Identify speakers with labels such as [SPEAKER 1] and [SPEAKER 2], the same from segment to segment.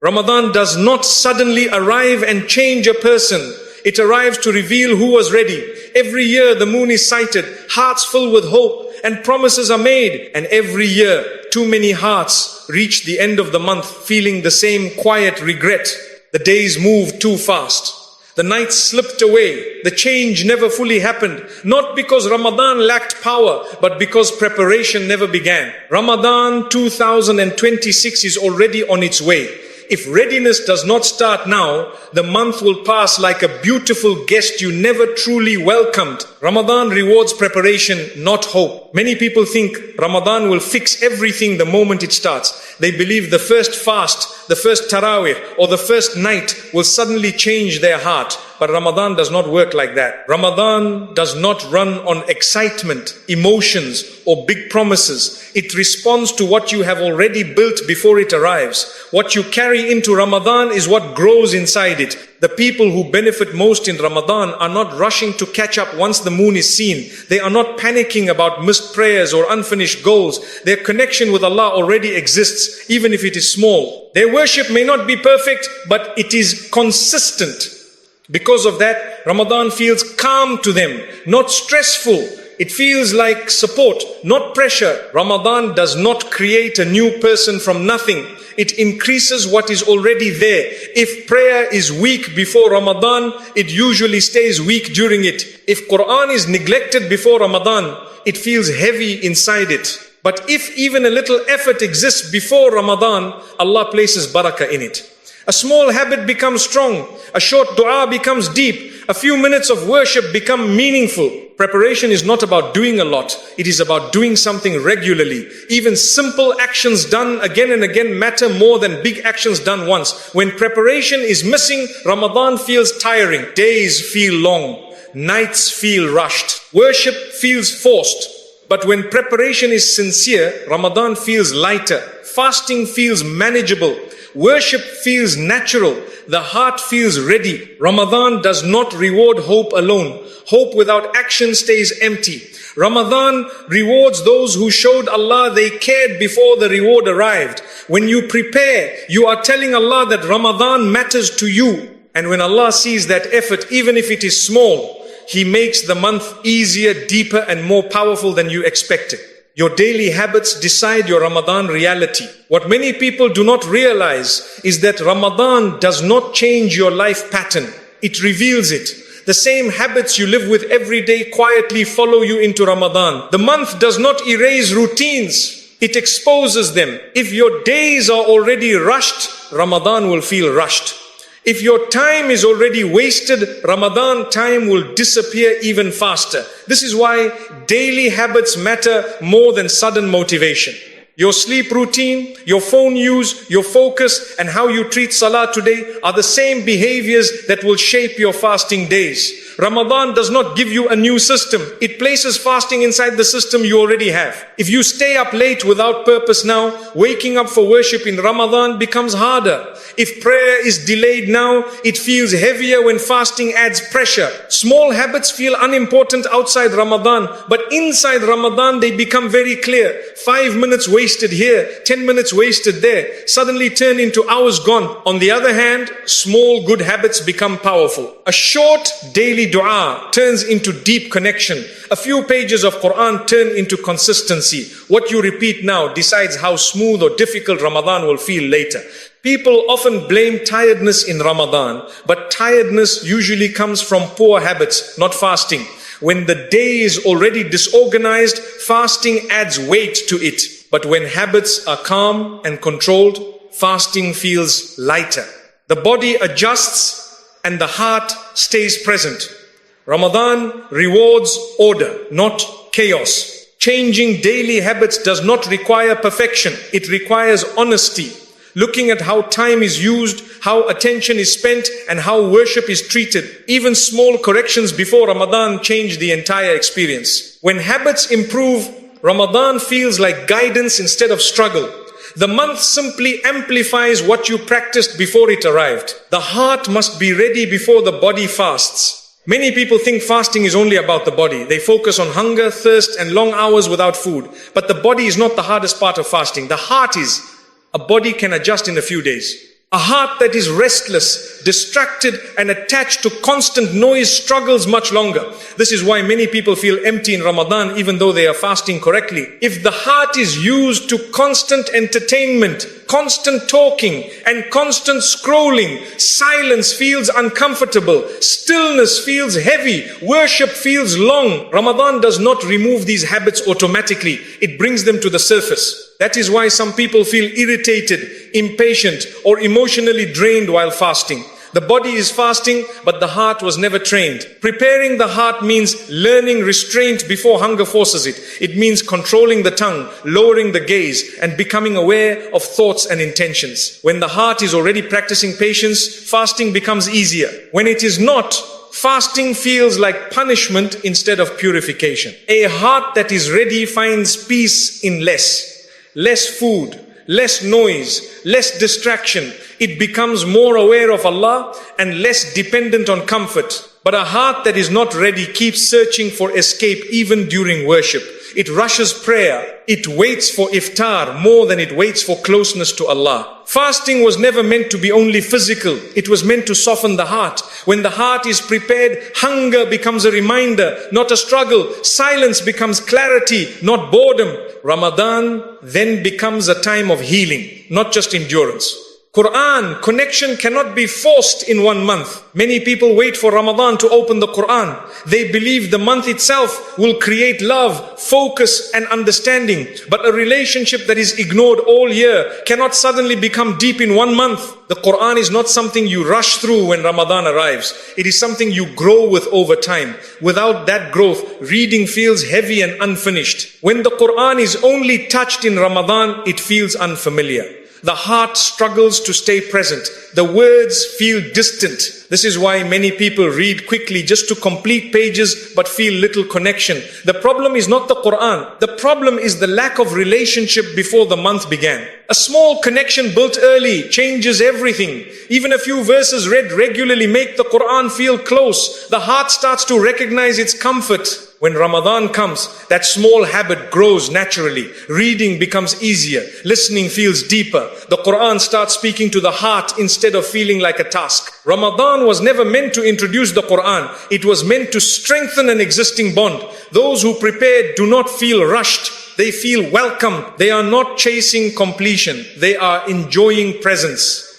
[SPEAKER 1] Ramadan does not suddenly arrive and change a person. It arrives to reveal who was ready. Every year the moon is sighted, hearts full with hope, and promises are made. And every year, too many hearts reach the end of the month feeling the same quiet regret. The days moved too fast. The nights slipped away. The change never fully happened. Not because Ramadan lacked power, but because preparation never began. Ramadan 2026 is already on its way. If readiness does not start now, the month will pass like a beautiful guest you never truly welcomed. Ramadan rewards preparation, not hope. Many people think Ramadan will fix everything the moment it starts. They believe the first fast, the first tarawih, or the first night will suddenly change their heart. But Ramadan does not work like that. Ramadan does not run on excitement, emotions, or big promises. It responds to what you have already built before it arrives. What you carry into Ramadan is what grows inside it. The people who benefit most in Ramadan are not rushing to catch up once the moon is seen. They are not panicking about missed prayers or unfinished goals. Their connection with Allah already exists, even if it is small. Their worship may not be perfect, but it is consistent. Because of that, Ramadan feels calm to them, not stressful. It feels like support, not pressure. Ramadan does not create a new person from nothing. It increases what is already there. If prayer is weak before Ramadan, it usually stays weak during it. If Qur'an is neglected before Ramadan, it feels heavy inside it. But if even a little effort exists before Ramadan, Allah places barakah in it. A small habit becomes strong. A short dua becomes deep. A few minutes of worship become meaningful. Preparation is not about doing a lot. It is about doing something regularly. Even simple actions done again and again matter more than big actions done once. When preparation is missing, Ramadan feels tiring. Days feel long. Nights feel rushed. Worship feels forced. But when preparation is sincere, Ramadan feels lighter. Fasting feels manageable. Worship feels natural. The heart feels ready. Ramadan does not reward hope alone. Hope without action stays empty. Ramadan rewards those who showed Allah they cared before the reward arrived. When you prepare, you are telling Allah that Ramadan matters to you. And when Allah sees that effort, even if it is small, He makes the month easier, deeper, and more powerful than you expected. Your daily habits decide your Ramadan reality. What many people do not realize is that Ramadan does not change your life pattern. It reveals it. The same habits you live with every day quietly follow you into Ramadan. The month does not erase routines. It exposes them. If your days are already rushed, Ramadan will feel rushed. If your time is already wasted, Ramadan time will disappear even faster. This is why daily habits matter more than sudden motivation. Your sleep routine, your phone use, your focus, and how you treat Salah today are the same behaviors that will shape your fasting days. Ramadan does not give you a new system. It places fasting inside the system you already have. If you stay up late without purpose now, waking up for worship in Ramadan becomes harder. If prayer is delayed now, it feels heavier when fasting adds pressure. Small habits feel unimportant outside Ramadan, but inside Ramadan they become very clear. 5 minutes wasted here, 10 minutes wasted there, suddenly turn into hours gone. On the other hand, small good habits become powerful. A short daily dua turns into deep connection. A few pages of Qur'an turn into consistency. What you repeat now decides how smooth or difficult Ramadan will feel later. People often blame tiredness in Ramadan, but tiredness usually comes from poor habits, not fasting. When the day is already disorganized, fasting adds weight to it. But when habits are calm and controlled, fasting feels lighter. The body adjusts and the heart stays present. Ramadan rewards order, not chaos. Changing daily habits does not require perfection. It requires honesty. Looking at how time is used, how attention is spent, and how worship is treated. Even small corrections before Ramadan change the entire experience. When habits improve, Ramadan feels like guidance instead of struggle. The month simply amplifies what you practiced before it arrived. The heart must be ready before the body fasts. Many people think fasting is only about the body. They focus on hunger, thirst, and long hours without food. But the body is not the hardest part of fasting. The heart is. A body can adjust in a few days. A heart that is restless, distracted, and attached to constant noise struggles much longer. This is why many people feel empty in Ramadan even though they are fasting correctly. If the heart is used to constant entertainment, constant talking, and constant scrolling, silence feels uncomfortable, stillness feels heavy, worship feels long. Ramadan does not remove these habits automatically. It brings them to the surface. That is why some people feel irritated, impatient, or emotionally drained while fasting. The body is fasting, but the heart was never trained. Preparing the heart means learning restraint before hunger forces it. It means controlling the tongue, lowering the gaze, and becoming aware of thoughts and intentions. When the heart is already practicing patience, fasting becomes easier. When it is not, fasting feels like punishment instead of purification. A heart that is ready finds peace in less food, less noise, less distraction. It becomes more aware of Allah and less dependent on comfort. But a heart that is not ready keeps searching for escape even during worship. It rushes prayer. It waits for iftar more than it waits for closeness to Allah. Fasting was never meant to be only physical. It was meant to soften the heart. When the heart is prepared, hunger becomes a reminder, not a struggle. Silence becomes clarity, not boredom. Ramadan then becomes a time of healing, not just endurance. Qur'an connection cannot be forced in 1 month. Many people wait for Ramadan to open the Qur'an. They believe the month itself will create love, focus, and understanding. But a relationship that is ignored all year cannot suddenly become deep in 1 month. The Qur'an is not something you rush through when Ramadan arrives. It is something you grow with over time. Without that growth, reading feels heavy and unfinished. When the Qur'an is only touched in Ramadan, it feels unfamiliar. The heart struggles to stay present. The words feel distant. This is why many people read quickly just to complete pages but feel little connection. The problem is not the Qur'an. The problem is the lack of relationship before the month began. A small connection built early changes everything. Even a few verses read regularly make the Qur'an feel close. The heart starts to recognize its comfort. When Ramadan comes, that small habit grows naturally. Reading becomes easier. Listening feels deeper. The Qur'an starts speaking to the heart instead of feeling like a task. Ramadan was never meant to introduce the Qur'an. It was meant to strengthen an existing bond. Those who prepare do not feel rushed. They feel welcome. They are not chasing completion. They are enjoying presence.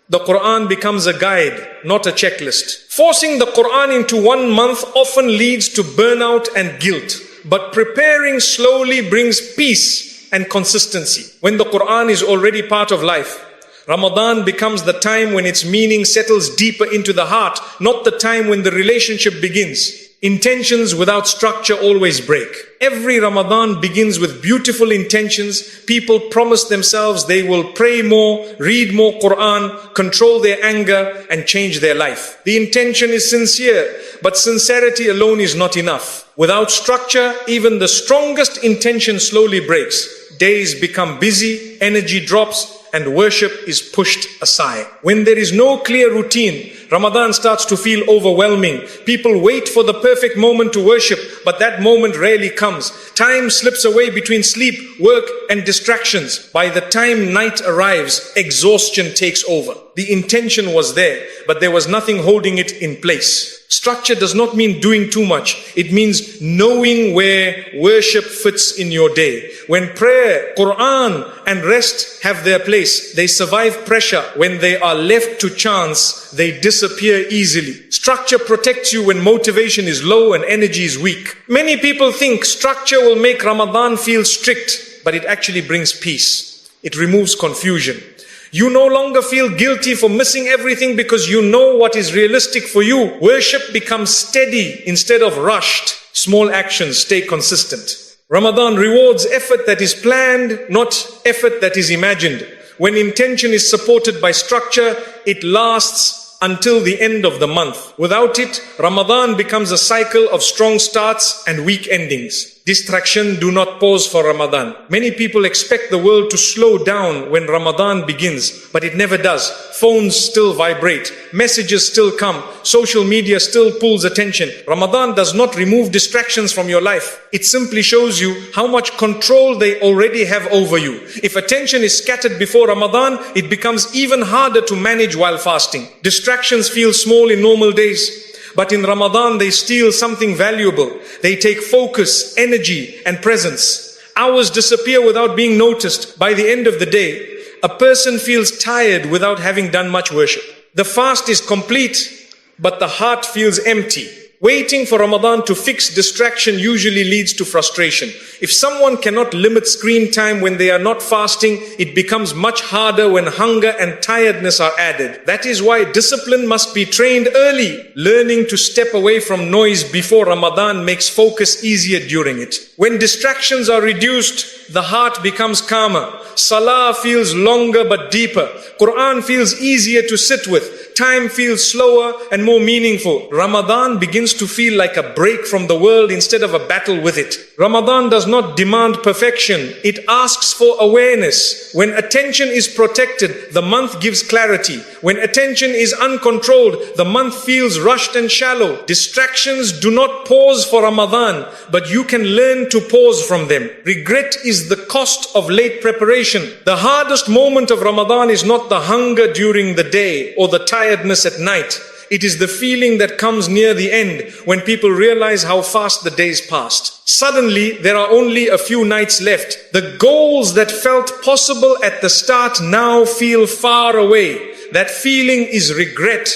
[SPEAKER 1] The Qur'an becomes a guide, not a checklist. Forcing the Qur'an into 1 month often leads to burnout and guilt. But preparing slowly brings peace and consistency. When the Qur'an is already part of life, Ramadan becomes the time when its meaning settles deeper into the heart, not the time when the relationship begins. Intentions without structure always break. Every Ramadan begins with beautiful intentions. People promise themselves they will pray more, read more Qur'an, control their anger, and change their life. The intention is sincere, but sincerity alone is not enough. Without structure, even the strongest intention slowly breaks. Days become busy, energy drops, and worship is pushed aside. When there is no clear routine, Ramadan starts to feel overwhelming. People wait for the perfect moment to worship, but that moment rarely comes. Time slips away between sleep, work, and distractions. By the time night arrives, exhaustion takes over. The intention was there, but there was nothing holding it in place. Structure does not mean doing too much. It means knowing where worship fits in your day. When prayer, Qur'an, and rest have their place, they survive pressure. When they are left to chance, they disappear easily. Structure protects you when motivation is low and energy is weak. Many people think structure will make Ramadan feel strict, but it actually brings peace. It removes confusion. You no longer feel guilty for missing everything because you know what is realistic for you. Worship becomes steady instead of rushed. Small actions stay consistent. Ramadan rewards effort that is planned, not effort that is imagined. When intention is supported by structure, it lasts until the end of the month. Without it, Ramadan becomes a cycle of strong starts and weak endings. Distraction do not pause for Ramadan. Many people expect the world to slow down when Ramadan begins, but it never does. Phones still vibrate, messages still come, social media still pulls attention. Ramadan does not remove distractions from your life. It simply shows you how much control they already have over you. If attention is scattered before Ramadan, it becomes even harder to manage while fasting. Distractions feel small in normal days, but in Ramadan, they steal something valuable. They take focus, energy, and presence. Hours disappear without being noticed. By the end of the day, a person feels tired without having done much worship. The fast is complete, but the heart feels empty. Waiting for Ramadan to fix distraction usually leads to frustration. If someone cannot limit screen time when they are not fasting, it becomes much harder when hunger and tiredness are added. That is why discipline must be trained early. Learning to step away from noise before Ramadan makes focus easier during it. When distractions are reduced, the heart becomes calmer. Salah feels longer but deeper. Qur'an feels easier to sit with. Time feels slower and more meaningful. Ramadan begins to feel like a break from the world instead of a battle with it. Ramadan does not demand perfection. It asks for awareness. When attention is protected, the month gives clarity. When attention is uncontrolled, the month feels rushed and shallow. Distractions do not pause for Ramadan, but you can learn to pause from them. Regret is the cost of late preparation. The hardest moment of Ramadan is not the hunger during the day or the tiredness at night. It is the feeling that comes near the end when people realize how fast the days passed. Suddenly, there are only a few nights left. The goals that felt possible at the start now feel far away. That feeling is regret,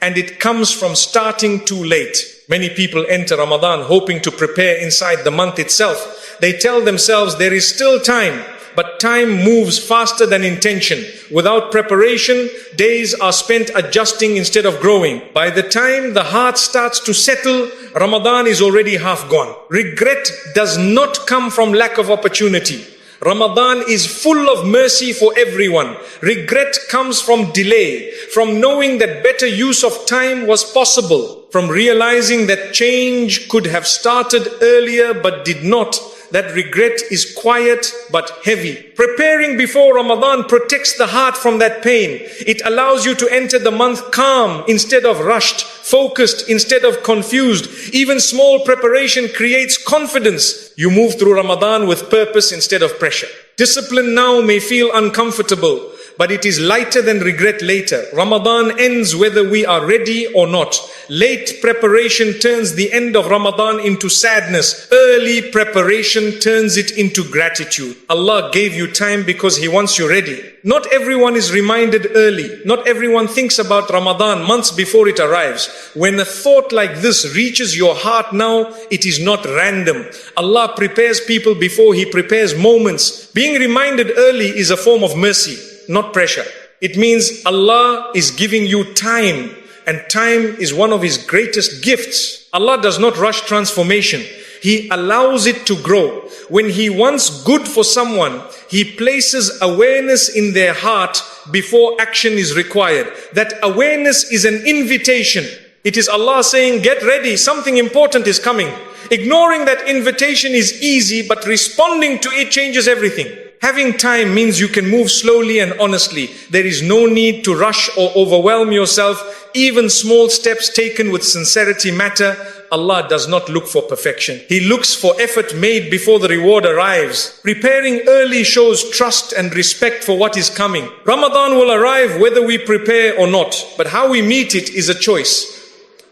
[SPEAKER 1] and it comes from starting too late. Many people enter Ramadan hoping to prepare inside the month itself. They tell themselves there is still time. But time moves faster than intention. Without preparation, days are spent adjusting instead of growing. By the time the heart starts to settle, Ramadan is already half gone. Regret does not come from lack of opportunity. Ramadan is full of mercy for everyone. Regret comes from delay, from knowing that better use of time was possible, from realizing that change could have started earlier but did not. That regret is quiet but heavy. Preparing before Ramadan protects the heart from that pain. It allows you to enter the month calm instead of rushed, focused instead of confused. Even small preparation creates confidence. You move through Ramadan with purpose instead of pressure. Discipline now may feel uncomfortable, but it is lighter than regret later. Ramadan ends whether we are ready or not. Late preparation turns the end of Ramadan into sadness. Early preparation turns it into gratitude. Allah gave you time because He wants you ready. Not everyone is reminded early. Not everyone thinks about Ramadan months before it arrives. When a thought like this reaches your heart now, it is not random. Allah prepares people before He prepares moments. Being reminded early is a form of mercy, not pressure. It means Allah is giving you time, and time is one of His greatest gifts. Allah does not rush transformation. He allows it to grow. When He wants good for someone, He places awareness in their heart before action is required. That awareness is an invitation. It is Allah saying, get ready, something important is coming. Ignoring that invitation is easy, but responding to it changes everything. Having time means you can move slowly and honestly. There is no need to rush or overwhelm yourself. Even small steps taken with sincerity matter. Allah does not look for perfection. He looks for effort made before the reward arrives. Preparing early shows trust and respect for what is coming. Ramadan will arrive whether we prepare or not, but how we meet it is a choice.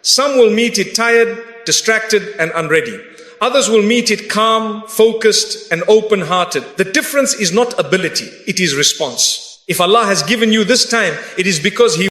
[SPEAKER 1] Some will meet it tired, distracted, and unready. Others will meet it calm, focused, and open-hearted. The difference is not ability, it is response. If Allah has given you this time, it is because He